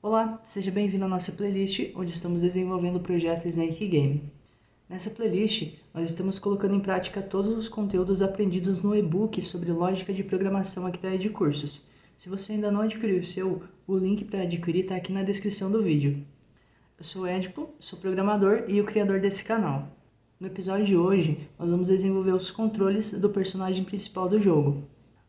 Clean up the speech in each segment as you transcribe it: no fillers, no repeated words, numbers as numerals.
Olá, seja bem-vindo à nossa playlist, onde estamos desenvolvendo o projeto Snake Game. Nessa playlist, nós estamos colocando em prática todos os conteúdos aprendidos no e-book sobre lógica de programação aqui da EdCursos. Se você ainda não adquiriu o seu, o link para adquirir está aqui na descrição do vídeo. Eu sou o Edipo, sou programador e o criador desse canal. No episódio de hoje, nós vamos desenvolver os controles do personagem principal do jogo.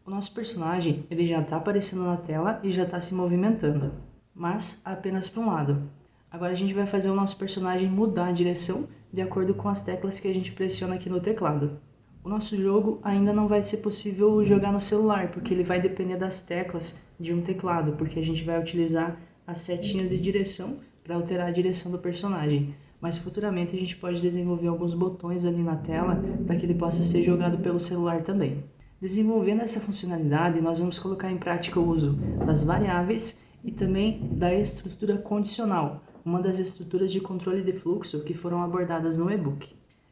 O nosso personagem ele já está aparecendo na tela e já está se movimentando, mas apenas para um lado. Agora a gente vai fazer o nosso personagem mudar a direção de acordo com as teclas que a gente pressiona aqui no teclado. O nosso jogo ainda não vai ser possível jogar no celular, porque ele vai depender das teclas de um teclado, porque a gente vai utilizar as setinhas de direção para alterar a direção do personagem. Mas futuramente a gente pode desenvolver alguns botões ali na tela para que ele possa ser jogado pelo celular também. Desenvolvendo essa funcionalidade, nós vamos colocar em prática o uso das variáveis e também da estrutura condicional, uma das estruturas de controle de fluxo que foram abordadas no e-book.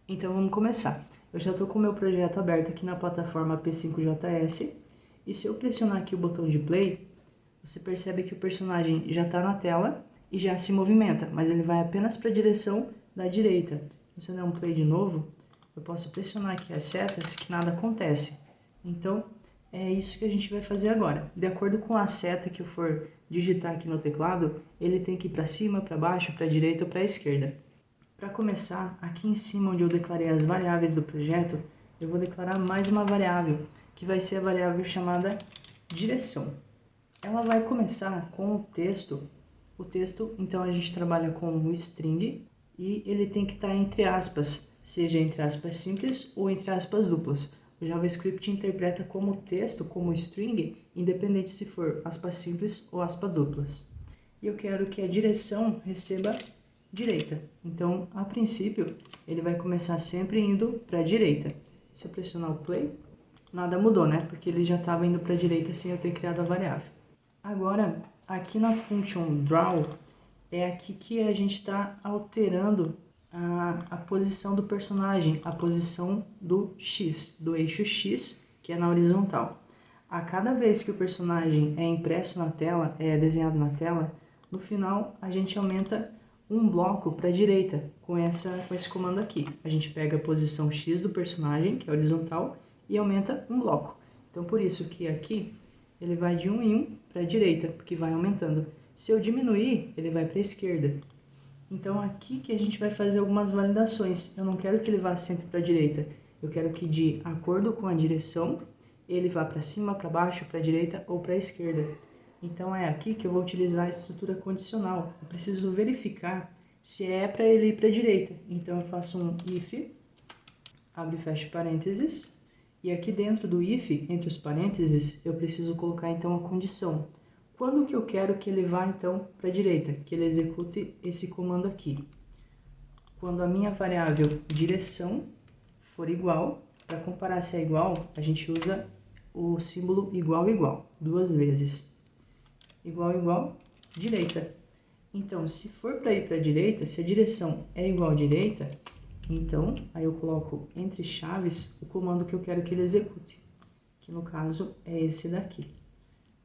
Então vamos começar. Eu já estou com o meu projeto aberto aqui na plataforma P5JS e se eu pressionar aqui o botão de play, você percebe que o personagem já está na tela e já se movimenta, mas ele vai apenas para a direção da direita. Se eu der um play de novo, eu posso pressionar aqui as setas que nada acontece. Então, é isso que a gente vai fazer agora. De acordo com a seta que eu for digitar aqui no teclado, ele tem que ir para cima, para baixo, para a direita ou para a esquerda. Para começar, aqui em cima onde eu declarei as variáveis do projeto, eu vou declarar mais uma variável, que vai ser a variável chamada direção. Ela vai começar com o texto. O texto, então, a gente trabalha com o string e ele tem que estar entre aspas, seja entre aspas simples ou entre aspas duplas. O JavaScript interpreta como texto, como string, independente se for aspas simples ou aspas duplas. E eu quero que a direção receba direita. Então, a princípio, ele vai começar sempre indo para a direita. Se eu pressionar o play, nada mudou, né? Porque ele já estava indo para a direita sem eu ter criado a variável. Agora, aqui na function draw, é aqui que a gente está alterando a posição do personagem, a posição do X, do eixo X, que é na horizontal. A cada vez que o personagem é impresso na tela, é desenhado na tela, no final a gente aumenta um bloco para a direita com esse comando aqui. A gente pega a posição X do personagem, que é horizontal, e aumenta um bloco. Então por isso que aqui ele vai de um em um para a direita, porque vai aumentando. Se eu diminuir, ele vai para a esquerda. Então aqui que a gente vai fazer algumas validações. Eu não quero que ele vá sempre para a direita. Eu quero que de acordo com a direção, ele vá para cima, para baixo, para a direita ou para a esquerda. Então é aqui que eu vou utilizar a estrutura condicional. Eu preciso verificar se é para ele ir para a direita. Então eu faço um if, abre e fecha parênteses. E aqui dentro do if, entre os parênteses, eu preciso colocar então a condição. Quando que eu quero que ele vá, então, para a direita? Que ele execute esse comando aqui. Quando a minha variável direção for igual, para comparar se é igual, a gente usa o símbolo igual, igual, duas vezes. Igual, igual, direita. Então, se for para ir para a direita, se a direção é igual a direita, então, aí eu coloco entre chaves o comando que eu quero que ele execute, que no caso é esse daqui.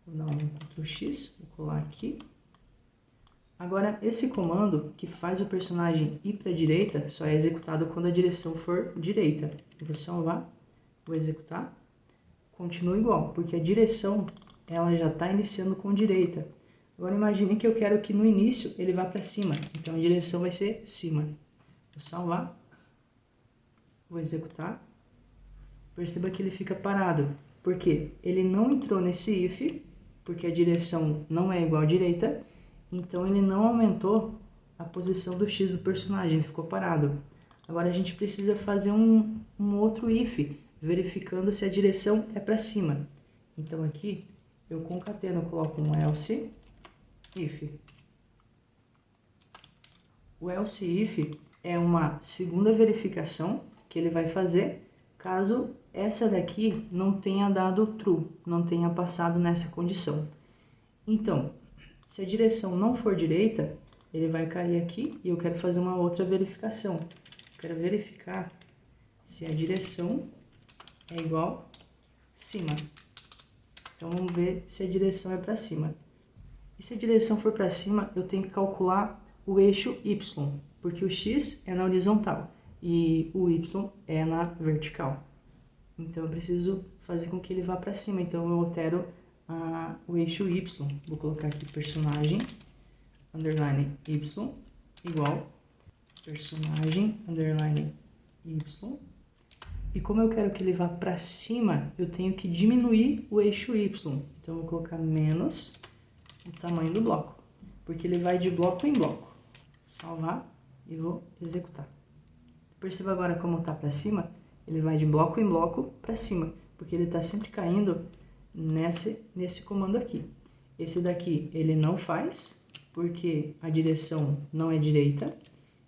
Vou dar um Ctrl X, vou colar aqui. Agora, esse comando que faz o personagem ir para a direita só é executado quando a direção for direita. Eu vou salvar, vou executar, continua igual, porque a direção ela já está iniciando com direita. Agora imagine que eu quero que no início ele vá para cima, então a direção vai ser cima. Vou salvar, vou executar, perceba que ele fica parado, porque ele não entrou nesse if, porque a direção não é igual à direita, então ele não aumentou a posição do X do personagem, ele ficou parado. Agora a gente precisa fazer um outro if, verificando se a direção é para cima. Então aqui eu concateno, coloco um else if. O else if é uma segunda verificação que ele vai fazer caso essa daqui não tenha dado true, não tenha passado nessa condição. Então, se a direção não for direita, ele vai cair aqui e eu quero fazer uma outra verificação. Eu quero verificar se a direção é igual cima. Então, vamos ver se a direção é para cima. E se a direção for para cima, eu tenho que calcular o eixo Y, porque o X é na horizontal e o Y é na vertical. Então eu preciso fazer com que ele vá para cima, então eu altero o eixo Y. Vou colocar aqui personagem, underline Y, igual personagem, underline Y. E como eu quero que ele vá para cima, eu tenho que diminuir o eixo Y. Então eu vou colocar menos o tamanho do bloco, porque ele vai de bloco em bloco. Salvar e vou executar. Perceba agora como está para cima, ele vai de bloco em bloco para cima, porque ele está sempre caindo nesse comando aqui. Esse daqui ele não faz, porque a direção não é direita,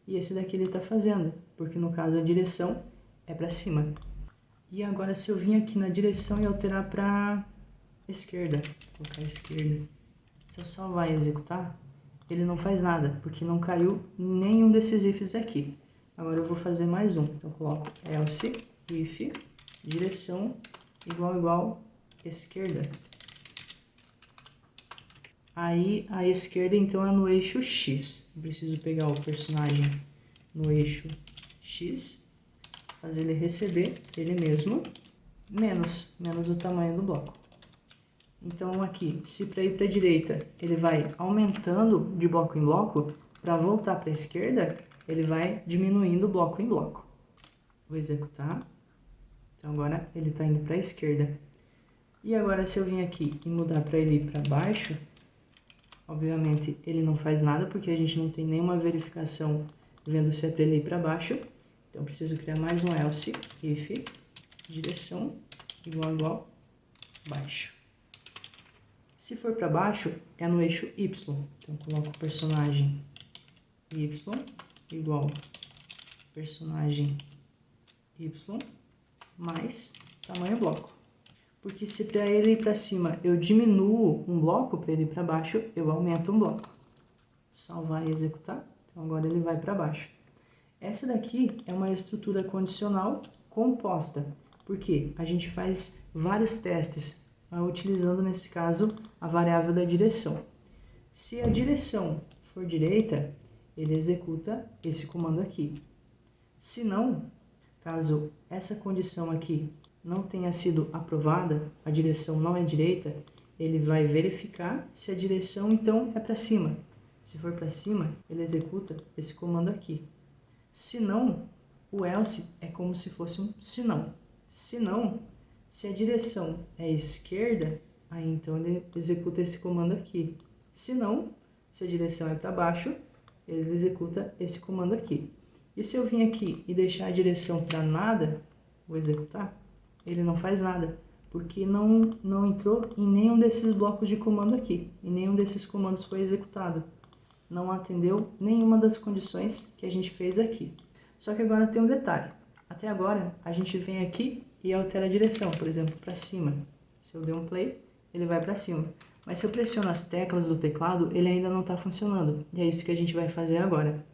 e esse daqui ele está fazendo, porque no caso a direção é para cima. E agora se eu vim aqui na direção e alterar para esquerda, vou colocar esquerda. Se eu salvar e executar, ele não faz nada, porque não caiu nenhum desses ifs aqui. Agora eu vou fazer mais um. Então eu coloco else if direção igual esquerda. Aí a esquerda então é no eixo X. Eu preciso pegar o personagem no eixo X, fazer ele receber ele mesmo, menos o tamanho do bloco. Então aqui, se para ir para a direita ele vai aumentando de bloco em bloco, para voltar para a esquerda ele vai diminuindo bloco em bloco. Vou executar. Então agora ele está indo para a esquerda. E agora se eu vim aqui e mudar para ele ir para baixo, obviamente ele não faz nada, porque a gente não tem nenhuma verificação vendo se é para ele ir para baixo. Então eu preciso criar mais um else if direção igual baixo. Se for para baixo, é no eixo Y. Então eu coloco o personagem Y igual personagem Y mais tamanho bloco. Porque se para ele ir para cima eu diminuo um bloco, para ele ir para baixo eu aumento um bloco. Salvar e executar. Então agora ele vai para baixo. Essa daqui é uma estrutura condicional composta, porque a gente faz vários testes utilizando, nesse caso, a variável da direção. Se a direção for direita, ele executa esse comando aqui. Se não, caso essa condição aqui não tenha sido aprovada, a direção não é direita, ele vai verificar se a direção então é para cima. Se for para cima, ele executa esse comando aqui. Se não, o else é como se fosse um senão. Se não, se a direção é esquerda, aí então ele executa esse comando aqui. Se não, se a direção é para baixo, ele executa esse comando aqui. E se eu vim aqui e deixar a direção para nada, vou executar, ele não faz nada, porque não entrou em nenhum desses blocos de comando aqui, e nenhum desses comandos foi executado. Não atendeu nenhuma das condições que a gente fez aqui. Só que agora tem um detalhe. Até agora, a gente vem aqui e altera a direção, por exemplo, para cima. Se eu der um play, ele vai para cima. Mas se eu pressiono as teclas do teclado, ele ainda não está funcionando. E é isso que a gente vai fazer agora.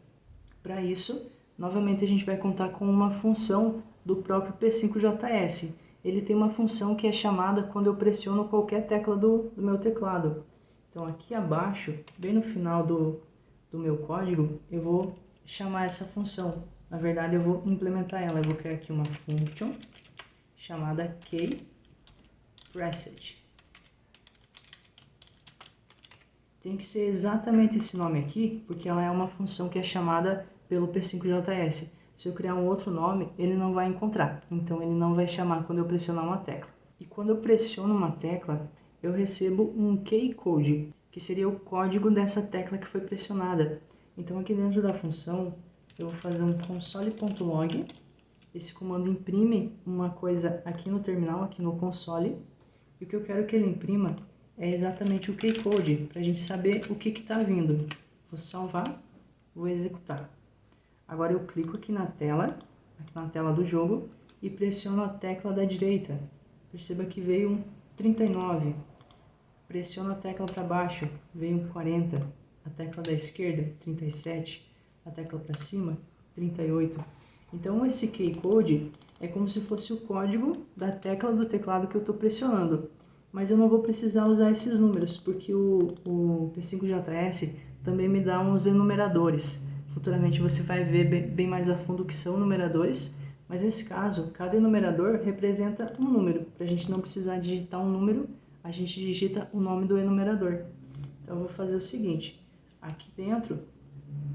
Para isso, novamente a gente vai contar com uma função do próprio P5JS. Ele tem uma função que é chamada quando eu pressiono qualquer tecla do meu teclado. Então aqui abaixo, bem no final do meu código, eu vou chamar essa função. Na verdade, eu vou implementar ela. Eu vou criar aqui uma function chamada keyPressed. Tem que ser exatamente esse nome aqui, porque ela é uma função que é chamada pelo P5JS. Se eu criar um outro nome, ele não vai encontrar. Então, ele não vai chamar quando eu pressionar uma tecla. E quando eu pressiono uma tecla, eu recebo um keycode, que seria o código dessa tecla que foi pressionada. Então, aqui dentro da função, eu vou fazer um console.log. Esse comando imprime uma coisa aqui no terminal, aqui no console. E o que eu quero que ele imprima é exatamente o keycode, para a gente saber o que está vindo. Vou salvar, vou executar. Agora eu clico aqui na tela do jogo, e pressiono a tecla da direita. Perceba que veio um 39. Pressiono a tecla para baixo, veio um 40. A tecla da esquerda, 37. A tecla para cima, 38. Então esse keycode é como se fosse o código da tecla do teclado que eu estou pressionando. mas eu não vou precisar usar esses números, porque o P5JS também me dá uns enumeradores. Futuramente você vai ver bem mais a fundo o que são numeradores, mas nesse caso, cada enumerador representa um número. Para a gente não precisar digitar um número, a gente digita o nome do enumerador. Então eu vou fazer o seguinte, aqui dentro,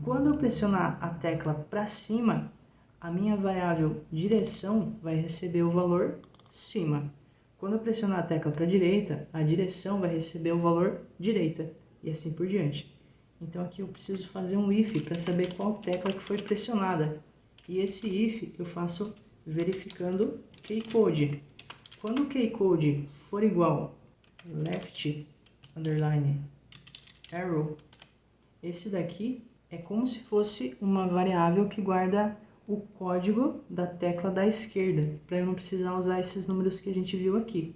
quando eu pressionar a tecla para cima, a minha variável direção vai receber o valor cima. Quando eu pressionar a tecla para a direita, a direção vai receber o valor direita, e assim por diante. Então aqui eu preciso fazer um if para saber qual tecla que foi pressionada. E esse if eu faço verificando keycode. Quando o keycode for igual left underline arrow, esse daqui é como se fosse uma variável que guarda o código da tecla da esquerda, para eu não precisar usar esses números que a gente viu aqui.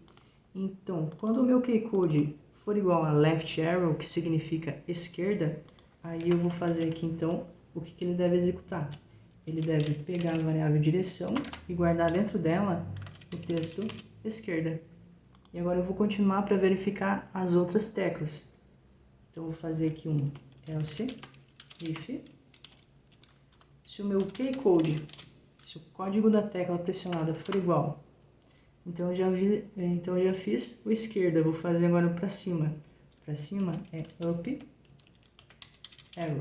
Então, quando o meu keycode for igual a left arrow, que significa esquerda, aí eu vou fazer aqui então o que ele deve executar. Ele deve pegar a variável direção e guardar dentro dela o texto esquerda. E agora eu vou continuar para verificar as outras teclas. Então, eu vou fazer aqui um else if. Se o meu keycode, se o código da tecla pressionada for igual, então eu já fiz o esquerda, eu vou fazer agora para cima. Para cima é up arrow.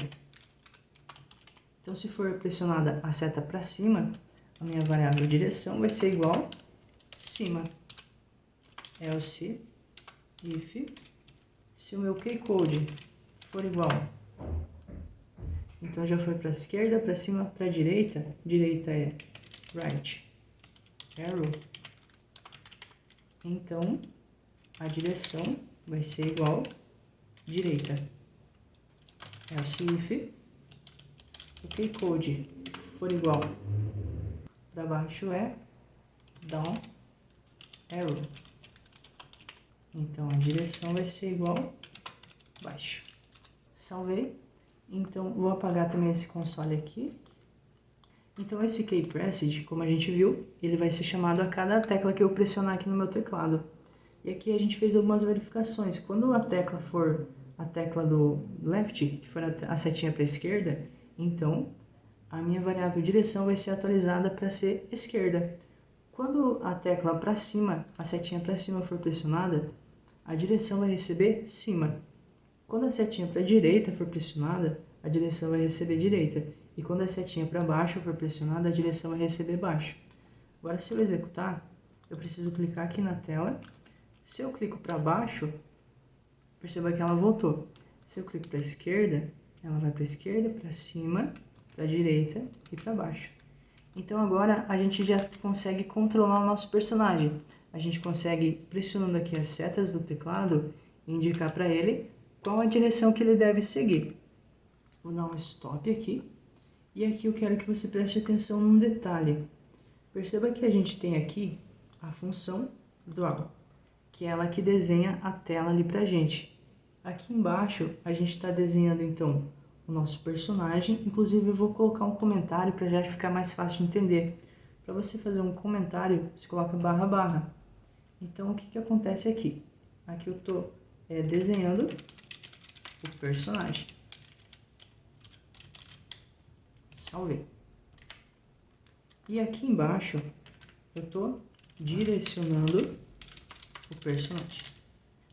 Então, se for pressionada a seta para cima, a minha variável direção vai ser igual cima. Else if. Se o meu keycode for igual, então já foi para a esquerda, para cima, para a direita. Direita é right arrow. Então, a direção vai ser igual direita. Else if o keycode for igual para baixo é down arrow. Então, a direção vai ser igual baixo. Salvei. Então, vou apagar também esse console aqui. Então, esse keypressed, como a gente viu, ele vai ser chamado a cada tecla que eu pressionar aqui no meu teclado. E aqui a gente fez algumas verificações. Quando a tecla for a tecla do left, que for a setinha para a esquerda, então a minha variável direção vai ser atualizada para ser esquerda. Quando a tecla para cima, a setinha para cima for pressionada, a direção vai receber cima. Quando a setinha para a direita for pressionada, a direção vai receber direita. E quando a setinha para baixo for pressionada, a direção vai receber baixo. Agora, se eu executar, eu preciso clicar aqui na tela. Se eu clico para baixo, perceba que ela voltou. Se eu clico para a esquerda, ela vai para a esquerda, para cima, para a direita e para baixo. Então agora a gente já consegue controlar o nosso personagem. A gente consegue, pressionando aqui as setas do teclado, indicar para ele qual a direção que ele deve seguir. Vou dar um stop aqui. E aqui eu quero que você preste atenção num detalhe. Perceba que a gente tem aqui a função draw, que é ela que desenha a tela ali pra gente. Aqui embaixo a gente está desenhando então o nosso personagem. Inclusive eu vou colocar um comentário para já ficar mais fácil de entender. Para você fazer um comentário, você coloca //. Então o que acontece aqui? Aqui eu estou desenhando o personagem. Salvei. E aqui embaixo eu estou direcionando o personagem.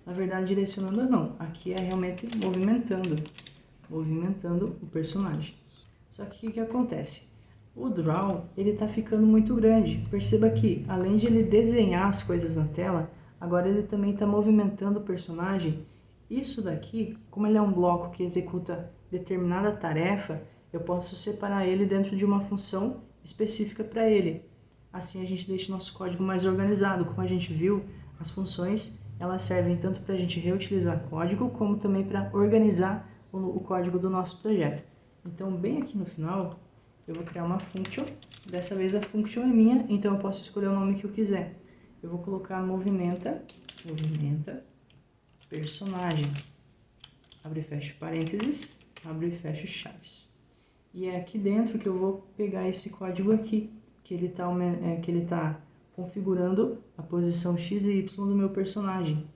Na verdade, direcionando não. Aqui é realmente movimentando o personagem. Só que o que acontece? O draw, ele está ficando muito grande. Perceba que, além de ele desenhar as coisas na tela, agora ele também está movimentando o personagem. Isso daqui, como ele é um bloco que executa determinada tarefa, eu posso separar ele dentro de uma função específica para ele. Assim a gente deixa o nosso código mais organizado. Como a gente viu, as funções elas servem tanto para a gente reutilizar código, como também para organizar o código do nosso projeto. Então, bem aqui no final, eu vou criar uma function. Dessa vez a function é minha, então eu posso escolher o nome que eu quiser. Eu vou colocar movimenta personagem. Abre e fecha parênteses, abre e fecha chaves. E é aqui dentro que eu vou pegar esse código aqui, que ele tá configurando a posição X e Y do meu personagem.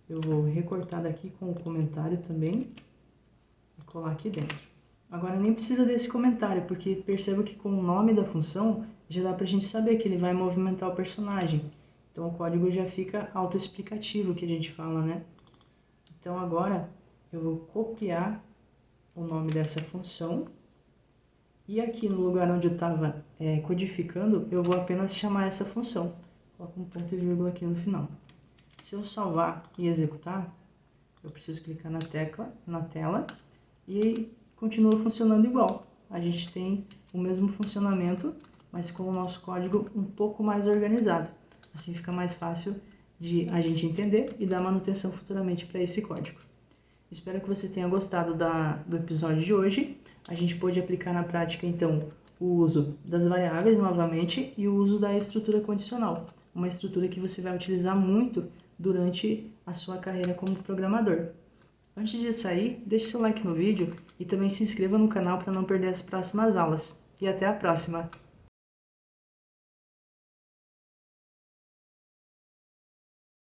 Eu vou recortar daqui com o comentário também e colar aqui dentro. Agora nem precisa desse comentário, porque perceba que com o nome da função já dá pra gente saber que ele vai movimentar o personagem. Então o código já fica autoexplicativo, que a gente fala, né? Então agora eu vou copiar o nome dessa função e aqui no lugar onde eu estava codificando, eu vou apenas chamar essa função. Coloco um ponto e vírgula aqui no final. Se eu salvar e executar, eu preciso clicar na tela e continua funcionando igual. A gente tem o mesmo funcionamento, mas com o nosso código um pouco mais organizado. Assim fica mais fácil de a gente entender e dar manutenção futuramente para esse código. Espero que você tenha gostado do episódio de hoje. A gente pôde aplicar na prática, então, o uso das variáveis novamente e o uso da estrutura condicional, uma estrutura que você vai utilizar muito durante a sua carreira como programador. Antes de sair, deixe seu like no vídeo e também se inscreva no canal para não perder as próximas aulas. E até a próxima!